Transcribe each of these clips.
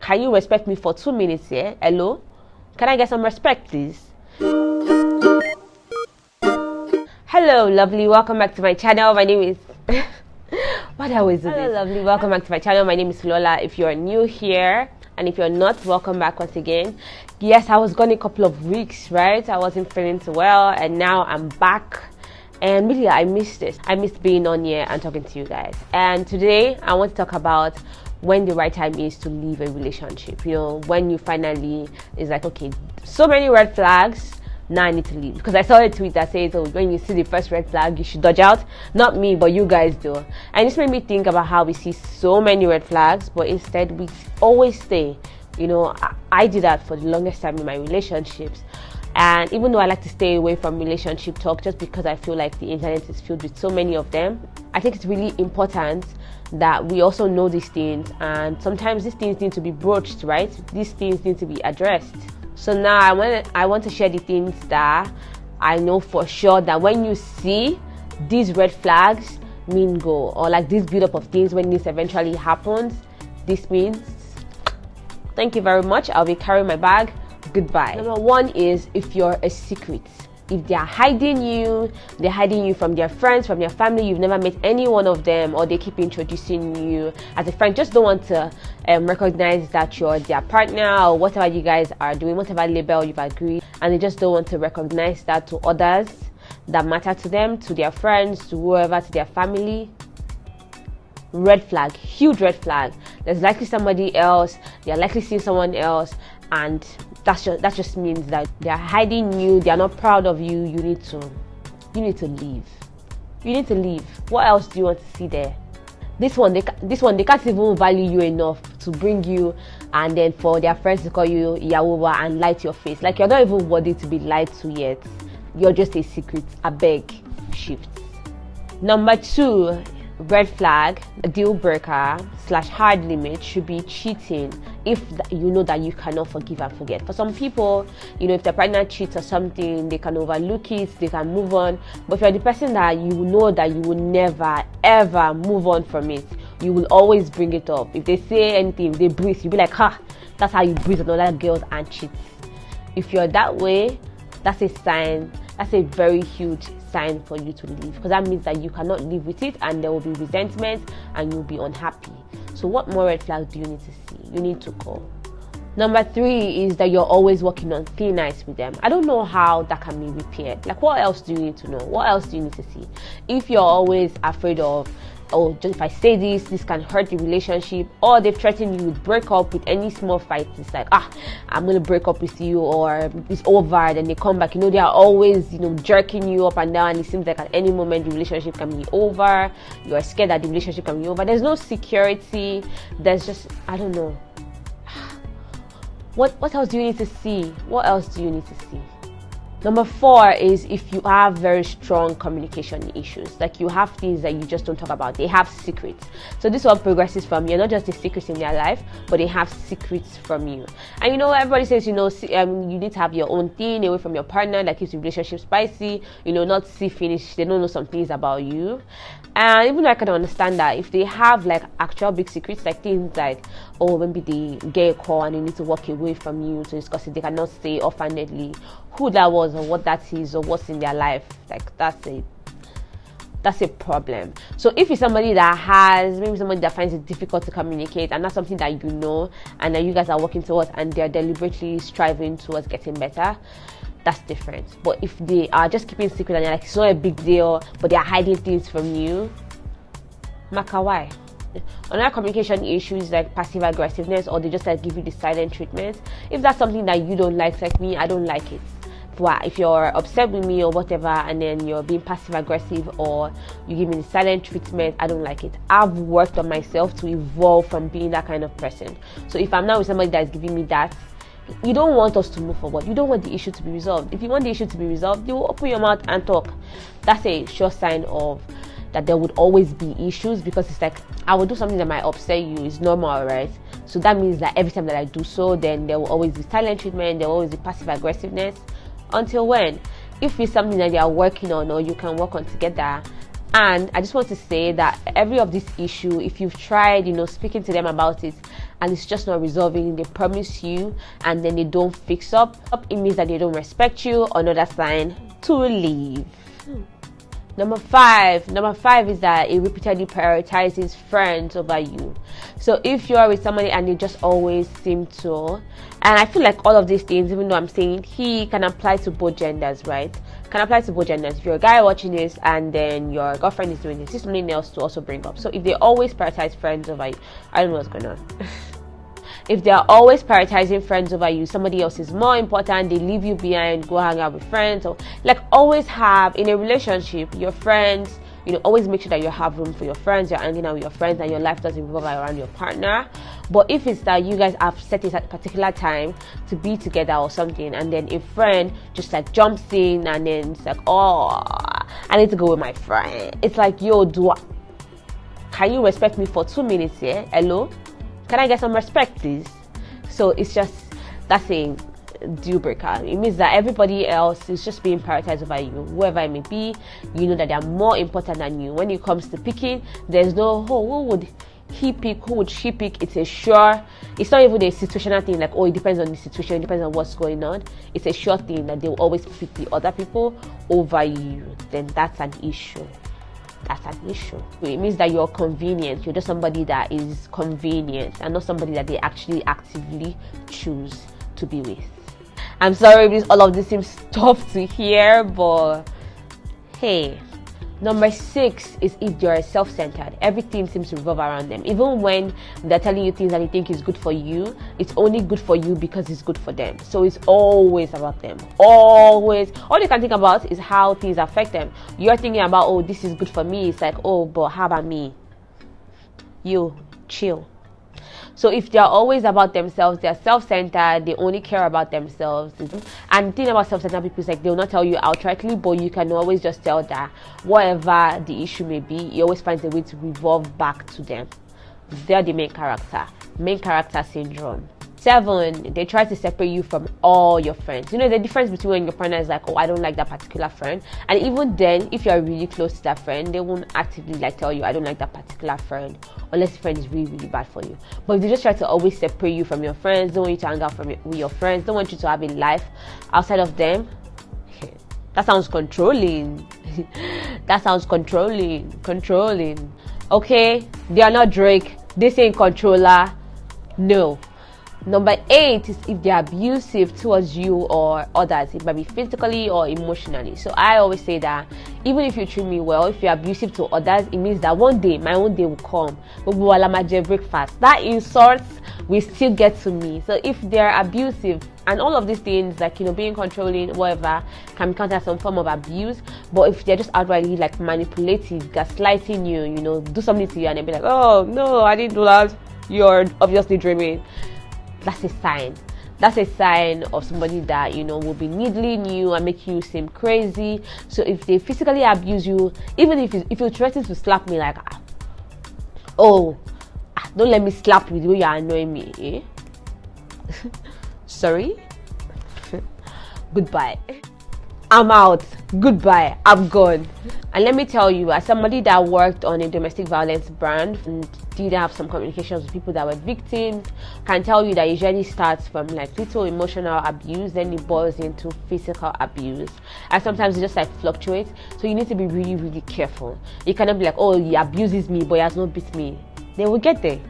Can you respect me for 2 minutes here? Hello? Can I get some respect, please? Hello, lovely. Welcome back to my channel. My name is... What I always do this. Hello, lovely. Welcome back to my channel. My name is Lola. If you're new here, and if you're not, welcome back once again. Yes, I was gone a couple of weeks, right? I wasn't feeling so well, and now I'm back. And really, I missed it. I missed being on here and talking to you guys. And today, I want to talk about when the right time is to leave a relationship. You know, when you finally, it's like, okay, so many red flags, now I need to leave. Because I saw a tweet that says, oh, when you see the first red flag, you should dodge out. Not me, but you guys do. And this made me think about how we see so many red flags, but instead we always stay. You know, I did that for the longest time in my relationships. And even though I like to stay away from relationship talk just because I feel like the internet is filled with so many of them, I think it's really important that we also know these things, and sometimes these things need to be broached, right? These things need to be addressed. So now I want to share the things that I know for sure that when you see these red flags mean go, or like this build up of things, when this eventually happens, this means thank you very much, I'll be carrying my bag, goodbye. Number one is if you're a secret. If they're hiding you from their friends, from their family, you've never met any one of them, or they keep introducing you as a friend, just don't want to recognize that you're their partner or whatever you guys are doing, whatever label you've agreed, and they just don't want to recognize that to others that matter to them, to their friends, to whoever, to their family. Red flag, huge red flag. There's likely somebody else, they're likely seeing someone else, and that just means that they're hiding you, they're not proud of you. You need to leave. You need to leave. What else do you want to see there? This one, they can't even value you enough to bring you, and then for their friends to call you Yawoba and lie to your face. Like, you're not even worthy to be lied to yet. You're just a secret. A beg, shift. Number two, red flag, a deal breaker / hard limit should be cheating. If you know that you cannot forgive and forget. For some people, you know, if their partner cheats or something, they can overlook it, they can move on. But if you're the person that you know that you will never ever move on from it, you will always bring it up. If they say anything, they breathe, you'll be like, ha, that's how you breathe on other girls and cheat. If you're that way, that's a sign. That's a very huge sign for you to leave, because that means that you cannot live with it, and there will be resentment and you'll be unhappy. So what more red flags do you need to see? You need to call. Number three is that you're always working on thin ice with them. I don't know how that can be repaired. Like, what else do you need to know? What else do you need to see? If you're always afraid of, oh, just if I say this can hurt the relationship, or they've threatened you with break up with any small fight, it's like, I'm going to break up with you, or it's over, then they come back. You know, they are always, you know, jerking you up and down, and it seems like at any moment the relationship can be over. You're scared that the relationship can be over. There's no security. There's just, I don't know. What else do you need to see? What else do you need to see? Number four is if you have very strong communication issues, like you have things that you just don't talk about. They have secrets. So this one progresses from you're not just the secrets in their life, but they have secrets from you. And you know, everybody says, you know, you need to have your own thing away from your partner that keeps the relationship spicy. You know, not see finish. They don't know some things about you. And even though I can understand that, if they have like actual big secrets, like things like, oh, maybe they get a call and they need to walk away from you to discuss it, they cannot say offhandedly who that was or what that is or what's in their life, like that's a problem. So if it's somebody that has, maybe somebody that finds it difficult to communicate, and that's something that you know and that you guys are working towards, and they're deliberately striving towards getting better, that's different. But if they are just keeping secret and you're like, it's not a big deal, but they're hiding things from you, Makawai. Another communication issue is like passive aggressiveness, or they just like give you the silent treatment. If that's something that you don't like me, I don't like it. If you're upset with me or whatever, and then you're being passive aggressive, or you give me the silent treatment, I don't like it. I've worked on myself to evolve from being that kind of person. So if I'm now with somebody that is giving me that, you don't want us to move forward. You don't want the issue to be resolved. If you want the issue to be resolved, you will open your mouth and talk. That's a sure sign of that there would always be issues, because it's like, I will do something that might upset you. It's normal, right? So that means that every time that I do so, then there will always be silent treatment, there will always be passive aggressiveness. Until when? If it's something that they are working on or you can work on together, And I just want to say that every of this issue, if you've tried, speaking to them about it and it's just not resolving, they promise you and then they don't fix up, it means that they don't respect you. Another sign to leave. Number five is that it repeatedly prioritizes friends over you. So if you are with somebody and they just always seem to, and I feel like all of these things, even though I'm saying he, can apply to both genders, right? Can apply to both genders. If you're a guy watching this and then your girlfriend is doing this, it's something else to also bring up. So if they always prioritize friends over you, I don't know what's going on. If they're always prioritizing friends over you, somebody else is more important, they leave you behind, go hang out with friends, or like always have in a relationship, your friends, always make sure that you have room for your friends, you're hanging out with your friends and your life doesn't revolve around your partner. But if it's that you guys have set it at a particular time to be together or something, and then a friend just like jumps in and then it's like, oh, I need to go with my friend. It's like, yo, can you respect me for 2 minutes here? Hello? Can I get some respect, please? So it's just, that's a deal breaker. It means that everybody else is just being prioritized over you. Whoever it may be, you know that they are more important than you. When it comes to picking, there's no, who would he pick, who would she pick? It's a sure, it's not even a situational thing like, oh, it depends on the situation, it depends on what's going on. It's a sure thing that they will always pick the other people over you. Then that's an issue. That's an issue. It means that you're convenient. You're just somebody that is convenient and not somebody that they actually actively choose to be with. I'm sorry if all of this seems tough to hear, but hey. Number 6 is if you're self-centered. Everything seems to revolve around them. Even when they're telling you things that they think is good for you, it's only good for you because it's good for them. So it's always about them. Always. All you can think about is how things affect them. You're thinking about, oh, this is good for me. It's like, oh, but how about me? You, chill. So if they're always about themselves, they're self-centered, they only care about themselves. And the thing about self-centered people is like, they'll not tell you outrightly, but you can always just tell that whatever the issue may be, he always finds a way to revolve back to them. They're the main character syndrome. 7, they try to separate you from all your friends. The difference between when your partner is like, oh, I don't like that particular friend, and even then, if you're really close to that friend, they won't actively tell you, I don't like that particular friend, unless the friend is really, really bad for you. But if they just try to always separate you from your friends, don't want you to hang out with your friends, don't want you to have a life outside of them, that sounds controlling. That sounds controlling. Okay, they are not Drake, this ain't controller. No. Number 8 is if they're abusive towards you or others. It might be physically or emotionally. So I always say that even if you treat me well, if you're abusive to others, it means that one day, my own day will come. Breakfast. That insults will still get to me. So if they're abusive, and all of these things like, being controlling, whatever, can be counted as some form of abuse. But if they're just outrightly manipulative, gaslighting you, do something to you and they'll be like, oh, no, I didn't do that. You're obviously dreaming. That's a sign. That's a sign of somebody that, will be needling you and make you seem crazy. So if they physically abuse you, even if you threaten to slap me don't let me slap you the way you're annoying me, Sorry? Goodbye. I'm out. Goodbye. I'm gone. And let me tell you, as somebody that worked on a domestic violence brand and did have some communications with people that were victims, can tell you that it usually starts from little emotional abuse, then it boils into physical abuse, and sometimes it just fluctuates. So you need to be really, really careful. You cannot be like, oh, he abuses me but he has not beat me. They will get there.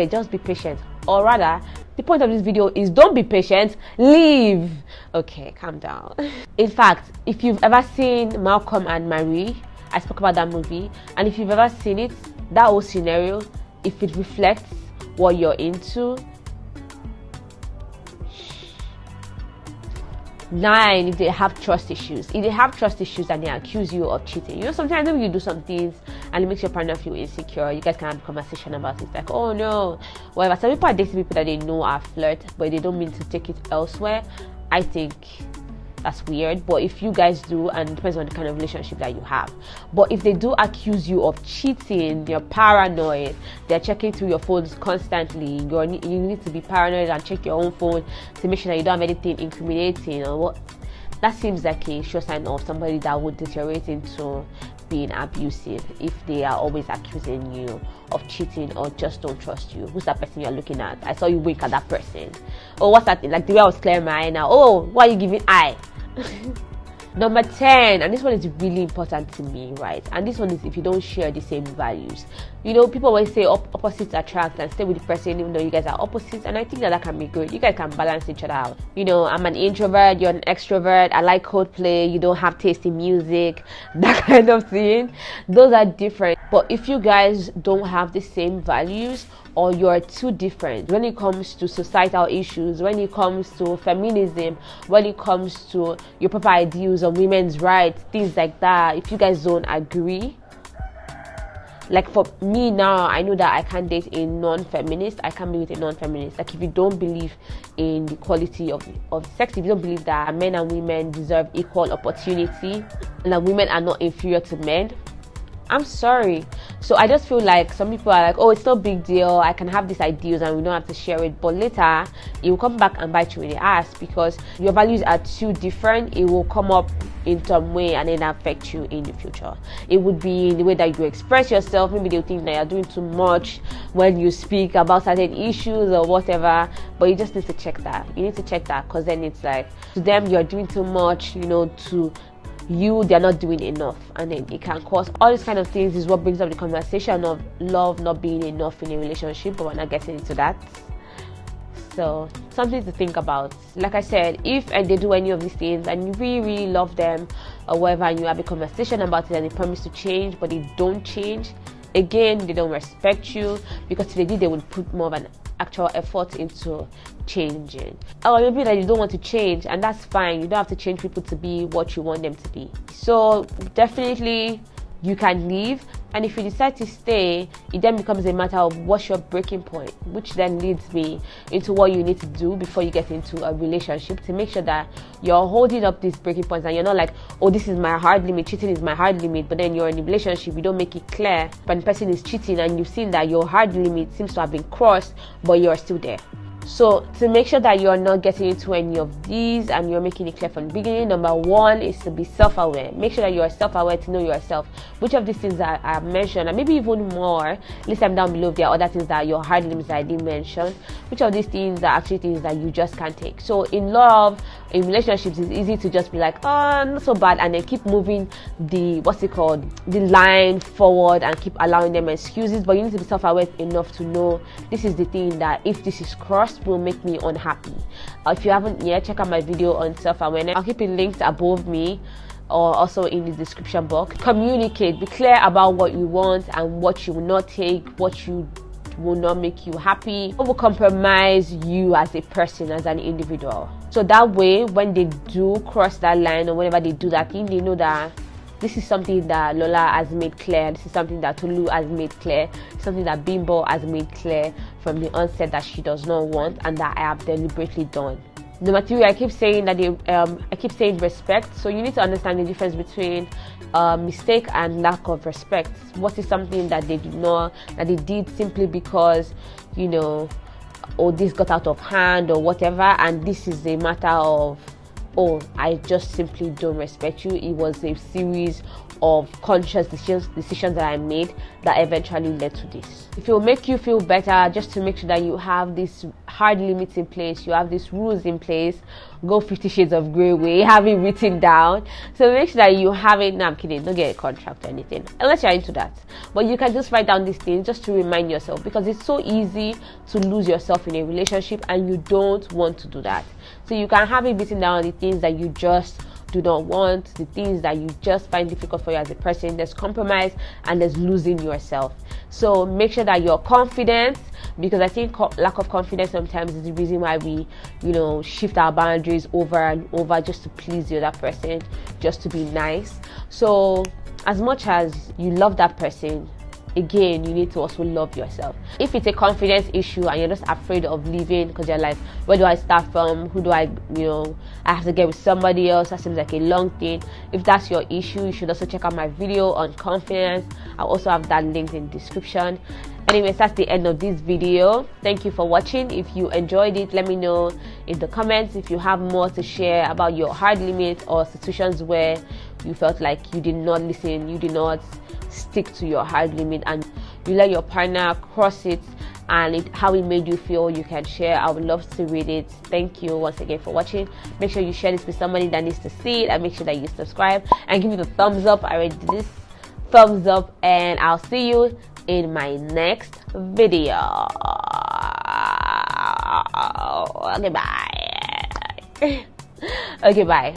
Just be patient. Or rather, the point of this video is don't be patient, leave. Okay, calm down. In fact, if you've ever seen Malcolm and Marie, I spoke about that movie, and if you've ever seen it, that whole scenario, if it reflects what you're into. 9, if they have trust issues. If they have trust issues and they accuse you of cheating, sometimes when you do some things and it makes your partner feel insecure, you guys can have a conversation about it. Like, oh no, whatever. Some people are dating people that they know are flirt, but they don't mean to take it elsewhere. I think that's weird. But if you guys do, and it depends on the kind of relationship that you have. But if they do accuse you of cheating, they're paranoid, they're checking through your phones constantly, you need to be paranoid and check your own phone to make sure that you don't have anything incriminating or what. That seems like a sure sign of somebody that would deteriorate into being abusive, if they are always accusing you of cheating or just don't trust you. Who's that person you're looking at? I saw you wink at that person. Oh, what's that thing? Like the way I was clearing my eye now. Oh, why are you giving eye? Number 10, and this one is really important to me, right? And this one is if you don't share the same values. You know, people always say opposites attract, and stay with the person even though you guys are opposites, and I think that can be good. You guys can balance each other out. You know, I'm an introvert, you're an extrovert, I like codeplay, you don't have taste in music, that kind of thing. Those are different. But if you guys don't have the same values, or you're too different when it comes to societal issues, when it comes to feminism, when it comes to your proper ideals on women's rights, things like that, if you guys don't agree, like for me now, I know that I can't date a non-feminist. I can't be with a non-feminist. Like if you don't believe in the equality of sex, if you don't believe that men and women deserve equal opportunity and that women are not inferior to men, I'm sorry. So I just feel like some people are like, oh, it's no big deal, I can have these ideals and we don't have to share it. But later it will come back and bite you in the ass because your values are too different. It will come up in some way and then affect you in the future. It would be in the way that you express yourself. Maybe they'll think that you're doing too much when you speak about certain issues or whatever, but you just need to check that. You need to check that, because then it's like to them you're doing too much, you know, to you they're not doing enough, and then it can cause all these kind of things. Is what brings up the conversation of love not being enough in a relationship, but we're not getting into that. So something to think about. Like I said, if they do any of these things and you really love them or whatever, and you have a conversation about it and they promise to change but they don't change, again, they don't respect you, because if they did, they would put more of an actual effort into changing. Or maybe that you don't want to change, and that's fine. You don't have to change people to be what you want them to be. So definitely you can leave, and if you decide to stay, it then becomes a matter of what's your breaking point, which then leads me into what you need to do before you get into a relationship to make sure that you're holding up these breaking points and you're not like, oh, this is my hard limit, cheating is my hard limit, but then you're in a relationship, you don't make it clear when the person is cheating and you've seen that your hard limit seems to have been crossed, but you're still there. So to make sure that you're not getting into any of these and you're making it clear from the beginning, number 1 is to be self-aware. Make sure that you're self-aware to know yourself. Which of these things that I have mentioned, and maybe even more, list them down below if there are other things that your hard limits that I didn't mention. Which of these things are actually things that you just can't take. So in love, in relationships, it's easy to just be like, oh, not so bad, and then keep moving the line forward and keep allowing them excuses. But you need to be self-aware enough to know this is the thing that if this is crossed will make me unhappy. If you haven't yet, check out my video on self-awareness. I'll keep it linked above me or also in the description box. Communicate, be clear about what you want and what you will not take, what you will not make you happy, what will compromise you as a person, as an individual. So that way, when they do cross that line or whenever they do that thing, they know that this is something that Lola has made clear, this is something that Tolu has made clear, something that Bimbo has made clear from the onset that she does not want and that I have deliberately done. Number 3, I keep saying that I keep saying respect. So you need to understand the difference between mistake and lack of respect. What is something that they did simply because, you know, oh, this got out of hand or whatever, and this is a matter of, oh, I just simply don't respect you. It was a series of conscious decisions that I made that eventually led to this. If it will make you feel better, just to make sure that you have these hard limits in place, you have these rules in place, go 50 Shades of Grey way, have it written down. So make sure that you have it. No, I'm kidding, don't get a contract or anything unless you're into that, but you can just write down these things just to remind yourself, because it's so easy to lose yourself in a relationship and you don't want to do that. So you can have it written down, the things that you just do not want, the things that you just find difficult for you as a person. There's compromise and there's losing yourself. So make sure that you're confident, because I think lack of confidence sometimes is the reason why we, you know, shift our boundaries over and over just to please the other person, just to be nice. So as much as you love that person, again, you need to also love yourself. If it's a confidence issue and you're just afraid of leaving because you're like, where do I start from? Who do I, you know, I have to get with somebody else. That seems like a long thing. If that's your issue, you should also check out my video on confidence. I'll also have that linked in the description. Anyways, that's the end of this video. Thank you for watching. If you enjoyed it, let me know in the comments if you have more to share about your hard limits or situations where you felt like you did not listen, you did not stick to your hard limit, and you let your partner cross it, and how it made you feel, you can share. I would love to read it. Thank you once again for watching. Make sure you share this with somebody that needs to see it, and make sure that you subscribe and give it a thumbs up. I already did this. Thumbs up, and I'll see you in my next video. Okay, bye. Okay, bye.